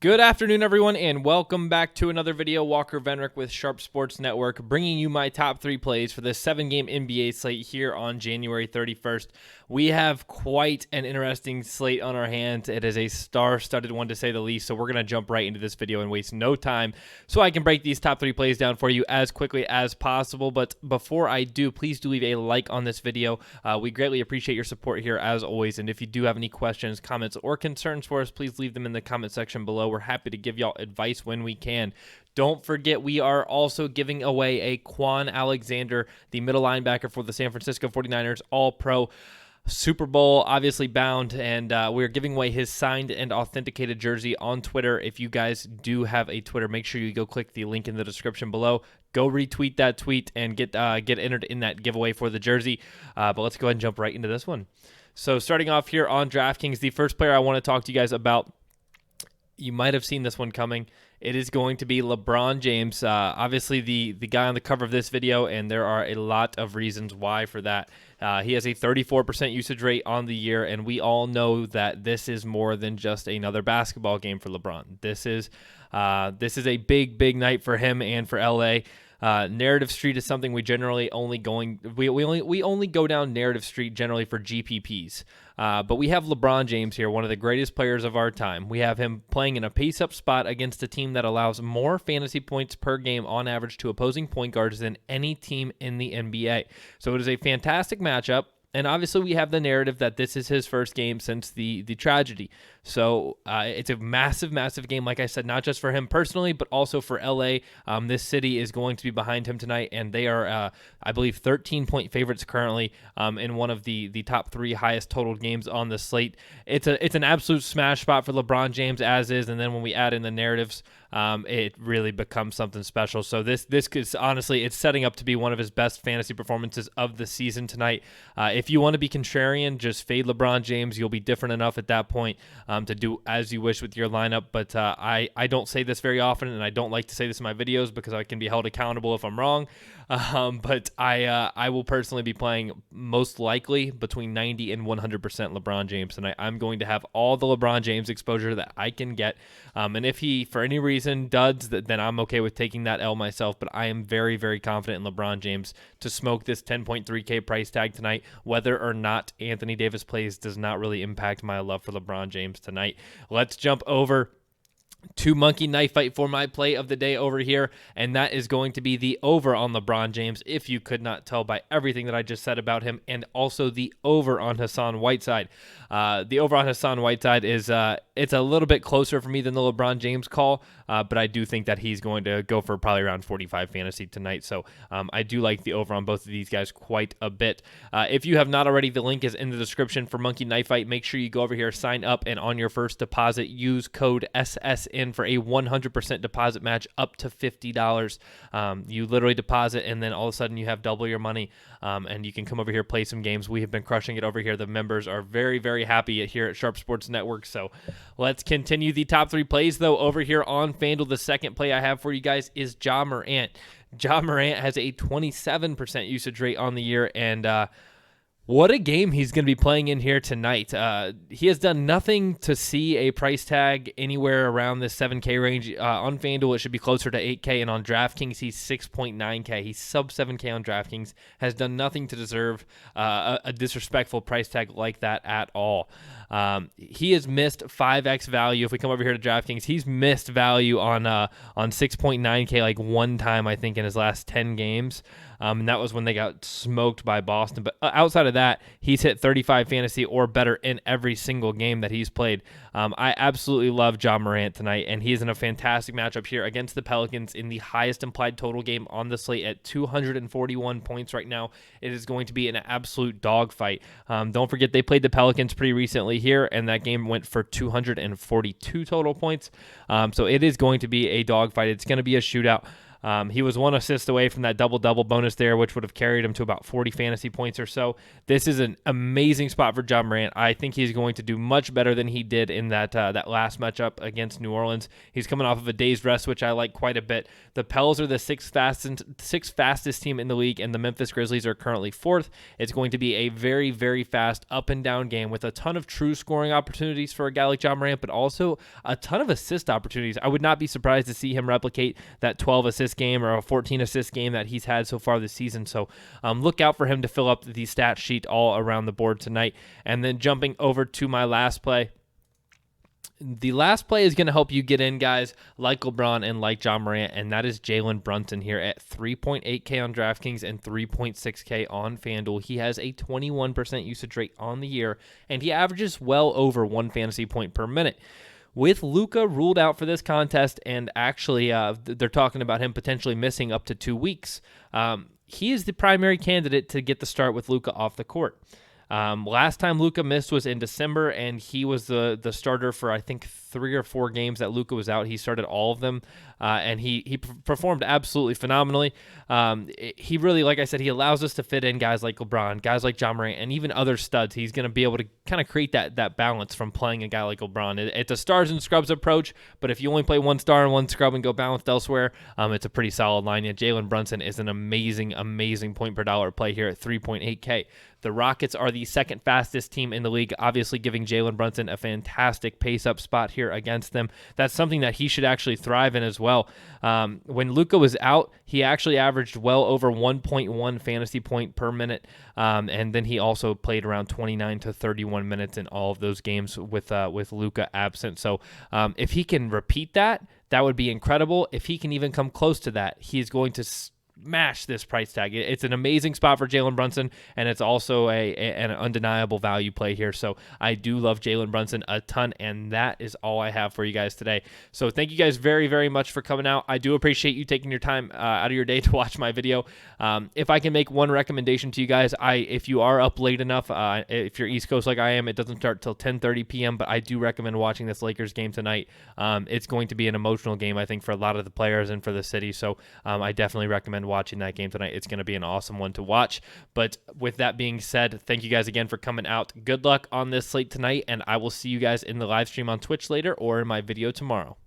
Good afternoon, everyone, and welcome back to another video. Walker Venrick with Sharp Sports Network, bringing you my top 3 plays for this 7-game NBA slate here on January 31st. We have quite an interesting slate on our hands. It is a star-studded one, to say the least, so we're going to jump right into this video and waste no time so I can break these top 3 plays down for you as quickly as possible. But before I do, please do leave a like on this video. We greatly appreciate your support here, as always, and if you do have any questions, comments, or concerns for us, please leave them in the comment section below. We're happy to give y'all advice when we can. Don't forget, we are also giving away a Quan Alexander, the middle linebacker for the San Francisco 49ers, All-Pro, Super Bowl obviously bound, and we're giving away his signed and authenticated jersey on Twitter. If you guys do have a Twitter, make sure you go click the link in the description below. Go retweet that tweet and get entered in that giveaway for the jersey. But let's go ahead and jump right into this one. So starting off here on DraftKings, the first player I want to talk to you guys about, you might have seen this one coming. It is going to be LeBron James, obviously the guy on the cover of this video, and there are a lot of reasons why for that. He has a 34% usage rate on the year, and we all know that this is more than just another basketball game for LeBron. This is a big night for him and for LA. Narrative Street is something we generally only go down Narrative Street generally for GPPs. But we have LeBron James here, one of the greatest players of our time. We have him playing in a pace-up spot against a team that allows more fantasy points per game on average to opposing point guards than any team in the NBA. So it is a fantastic matchup. And obviously, we have the narrative that this is his first game since the tragedy. So it's a massive game, like I said, not just for him personally, but also for LA. This city is going to be behind him tonight, and they are, I believe, 13-point favorites currently in one of the top 3 highest totaled games on the slate. It's an absolute smash spot for LeBron James, as is, and then when we add in the narratives, it really becomes something special. So this is honestly, it's setting up to be one of his best fantasy performances of the season tonight. If you want to be contrarian, just fade LeBron James. You'll be different enough at that point to do as you wish with your lineup. But I don't say this very often, and I don't like to say this in my videos because I can be held accountable if I'm wrong. But I will personally be playing most likely between 90 and 100% LeBron James tonight. I'm going to have all the LeBron James exposure that I can get. And if he, for any reason, duds, then I'm okay with taking that L myself. But I am very confident in LeBron James to smoke this 10.3K price tag tonight. Whether or not Anthony Davis plays does not really impact my love for LeBron James tonight. Let's jump over to Monkey Knife Fight for my play of the day over here, and that is going to be the over on LeBron James, if you could not tell by everything that I just said about him, and also the over on Hassan Whiteside. The over on Hassan Whiteside is it's a little bit closer for me than the LeBron James call, but I do think that he's going to go for probably around 45 fantasy tonight, so I do like the over on both of these guys quite a bit. If you have not already, the link is in the description for Monkey Knife Fight. Make sure you go over here, sign up, and on your first deposit, use code SSN for a 100% deposit match up to $50. You literally deposit, and then all of a sudden you have double your money, and you can come over here, play some games. We have been crushing it over here. The members are very happy here at Sharp Sports Network. So let's continue the top 3 plays, though, over here on FanDuel. The second play I have for you guys is Ja Morant. Ja Morant has a 27% usage rate on the year, and what a game he's going to be playing in here tonight. He has done nothing to see a price tag anywhere around this 7K range. On FanDuel, it should be closer to 8K, and on DraftKings, he's 6.9K. He's sub 7K on DraftKings, has done nothing to deserve a disrespectful price tag like that at all. He has missed 5X value. If we come over here to DraftKings, he's missed value on 6.9K like one time, I think, in his last 10 games. And that was when they got smoked by Boston. But outside of that, he's hit 35 fantasy or better in every single game that he's played. I absolutely love Ja Morant tonight, and he is in a fantastic matchup here against the Pelicans in the highest implied total game on the slate at 241 points right now. It is going to be an absolute dogfight. Don't forget, they played the Pelicans pretty recently here, and that game went for 242 total points. So it is going to be a dogfight. It's going to be a shootout. He was 1 assist away from that double-double bonus there, which would have carried him to about 40 fantasy points or so. This is an amazing spot for Ja Morant. I think he's going to do much better than he did in that last matchup against New Orleans. He's coming off of a day's rest, which I like quite a bit. The Pels are the sixth fastest team in the league, and the Memphis Grizzlies are currently 4th. It's going to be a very, very fast up-and-down game with a ton of true scoring opportunities for a guy like Ja Morant, but also a ton of assist opportunities. I would not be surprised to see him replicate that 12-assist game or a 14-assist game that he's had so far this season. So look out for him to fill up the stat sheet all around the board tonight. And then jumping over to my last play. The last play is going to help you get in guys like LeBron and like Ja Morant, and that is Jalen Brunson here at 3.8K on DraftKings and 3.6K on FanDuel. He has a 21% usage rate on the year, and he averages well over 1 fantasy point per minute. With Luka ruled out for this contest, and actually they're talking about him potentially missing up to 2 weeks, he is the primary candidate to get the start with Luka off the court. Last time Luka missed was in December, and he was the starter for I think 3 or 4 games that Luka was out. He started all of them, and he performed absolutely phenomenally. He really, like I said, he allows us to fit in guys like LeBron, guys like Ja Morant, and even other studs. He's going to be able to kind of create that balance from playing a guy like LeBron. It's a stars and scrubs approach, but if you only play 1 star and 1 scrub and go balanced elsewhere, it's a pretty solid line. Yeah, Jalen Brunson is an amazing point per dollar play here at 3.8K. The Rockets are the 2nd fastest team in the league, obviously giving Jalen Brunson a fantastic pace-up spot here against them. That's something that he should actually thrive in as well. When Luka was out, he actually averaged well over 1.1 fantasy point per minute, and then he also played around 29 to 31 minutes in all of those games with Luka absent. So if he can repeat that, that would be incredible. If he can even come close to that, he's going to smash this price tag. It's an amazing spot for Jalen Brunson, and it's also an undeniable value play here. So I do love Jalen Brunson a ton, and that is all I have for you guys today. So thank you guys very, very much for coming out. I do appreciate you taking your time out of your day to watch my video. If I can make one recommendation to you guys, if you are up late enough, if you're East Coast like I am, it doesn't start till 10:30 p.m., but I do recommend watching this Lakers game tonight. It's going to be an emotional game, I think, for a lot of the players and for the city. So I definitely recommend watching that game tonight. It's going to be an awesome one to watch. But with that being said, thank you guys again for coming out. Good luck on this slate tonight, and I will see you guys in the live stream on Twitch later or in my video tomorrow.